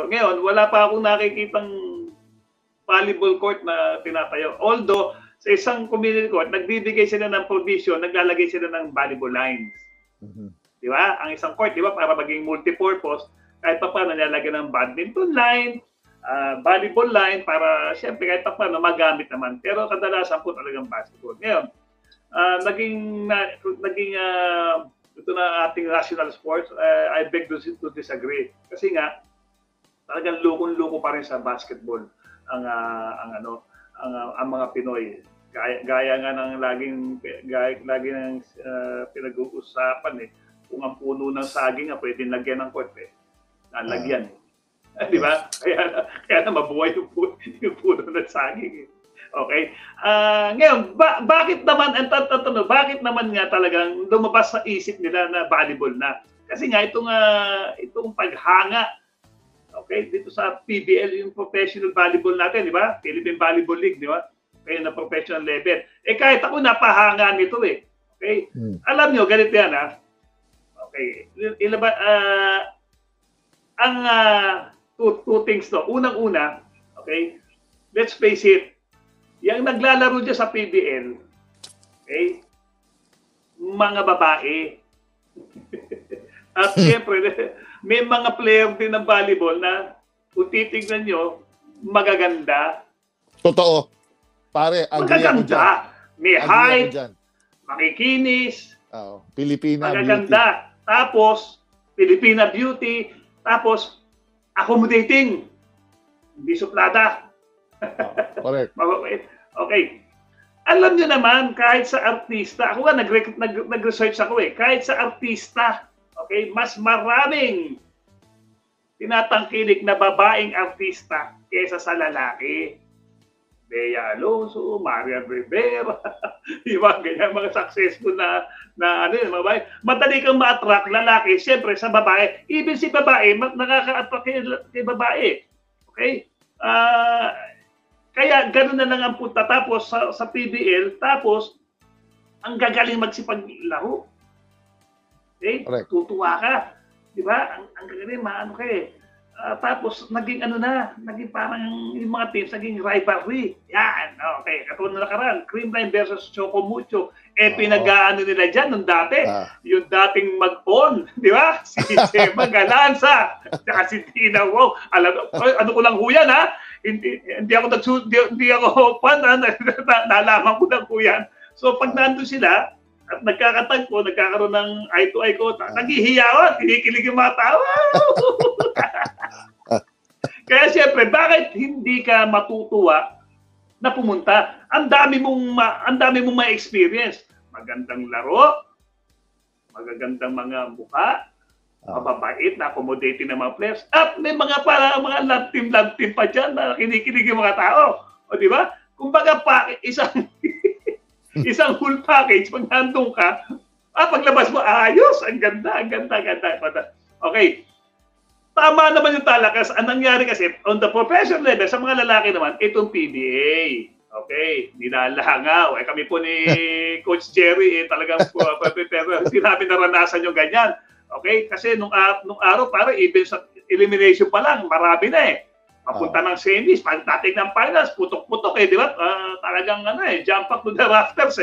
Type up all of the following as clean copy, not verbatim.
ngayon, wala pa akong nakikitang volleyball court na tinatayo. Although, sa isang community court, nagbibigay sila ng provision, naglalagay sila ng volleyball lines. Di ba? Ang isang court, di ba, para maging multipurpose, kahit pa paano nilalagyan ng badminton line, volleyball line, para siyempre kahit pa paano magamit naman. Pero kadalasan po talagang basketball. Ngayon, ito na ating national sports, I beg to disagree. Kasi nga, talagang lukong-luko pa rin sa basketball ang mga Pinoy. Gaya nga ng laging pinag-uusapan kung ang puno ng saging pwedeng lagyan ng court lalagyan di ba? Kaya na mabuhay yung puno ng saging Okay? Ngayon, bakit naman bakit naman nga talagang lumabas sa isip nila na volleyball na? Kasi nga itong paghanga, okay, dito sa PBL, yung professional volleyball natin, di ba? Philippine Volleyball League, di ba? Kaya na professional level. Kahit ako napahanga nito Okay? Alam nyo, ganito yan Okay. Two things to. Unang-una, okay, let's face it, yung naglalaro dyan sa PBL, okay, mga babae. At siyempre, may mga player din ng volleyball na kung titignan nyo, magaganda. Totoo. Pare, agree ako dyan. May height, makikinis, Filipina magaganda. Beauty. Tapos, Filipina beauty. Tapos, accommodating. Hindi suplada. Correct. Okay. Alam nyo naman, kahit sa artista, ako nga nag-research ako kahit sa artista, okay, mas maraming tinatangkilik na babaeng artista kaysa sa lalaki. Bea Alonso, Maria Rivera, diba, ganyan, mga successful na babae. Madali kang ma-attract lalaki, siyempre sa babae. Even si babae, nakaka-attract kay babae. Okay? Kaya gano'n na lang ang punta. Tapos sa PBL, tapos ang gagaling magsipaglaro. Okay? Correct. Tutuwa ka. Diba? Ang gagaling, maano ka tapos naging naging parang yung mga teams, naging rivalry. Yan, okay. Katulad na nakaraan, Creamline versus Choco Mucho. Pinag-aano nila dyan nung dati. Yung dating mag-on, di ba? Si Gemma Galanza, saka si Tina Wow. Alam, ano ko lang huyan Hindi ako fan nalaman ko lang huyan. So pag nandun sila, at nagkakatagpo, nagkakaroon ng eye-to-eye contact, naghihiyawan, kinikilig yung mga tao. Kaya siyempre, bakit hindi ka matutuwa na pumunta? Ang dami mong ma-experience. Magandang laro, magagandang mga mukha, mababait na accommodating ng mga players, at may mga love team pa dyan na kinikilig yung mga tao. O di ba? Kumbaga isang full package, pag nandun ka, paglabas mo, ayos, ang ganda. Okay. Tama naman yung talakas. Ang nangyari kasi, on the professional level, sa mga lalaki naman, itong PBA. Okay. Nilalangaw. Kami po ni Coach Jerry, talagang pero hindi namin naranasan yung ganyan. Okay. Kasi nung araw, para even sa elimination pa lang, marami na Papunta ng semis, pagdating ng finals, putok-putok di ba? Talagang jump up to the rafters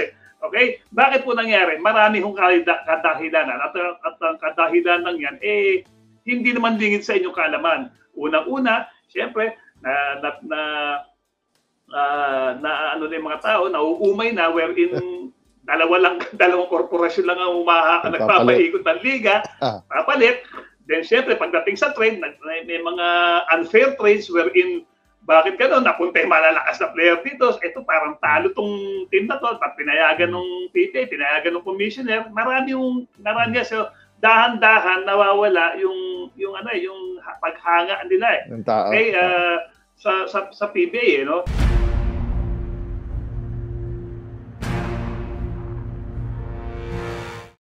Okay? Bakit po nangyari? Marami hong kadahilanan. At ang kadahilanan yan, hindi naman lingid sa inyong kaalaman. Unang-una, siyempre, ano na yung mga tao, nauumay na, wherein dalawang korporasyon lang ang nagpapaikot ng liga, papalit. Then, siyempre, pagdating sa trade, may mga unfair trades wherein, bakit gano'n? Napunta yung malalakas na player dito. Ito, parang talo tong team na to. Pinayagan ng PTA, pinayagan ng commissioner. Marami so, dahan-dahan nawawala yung paghanga nila Yung tao. Okay, sa PBA,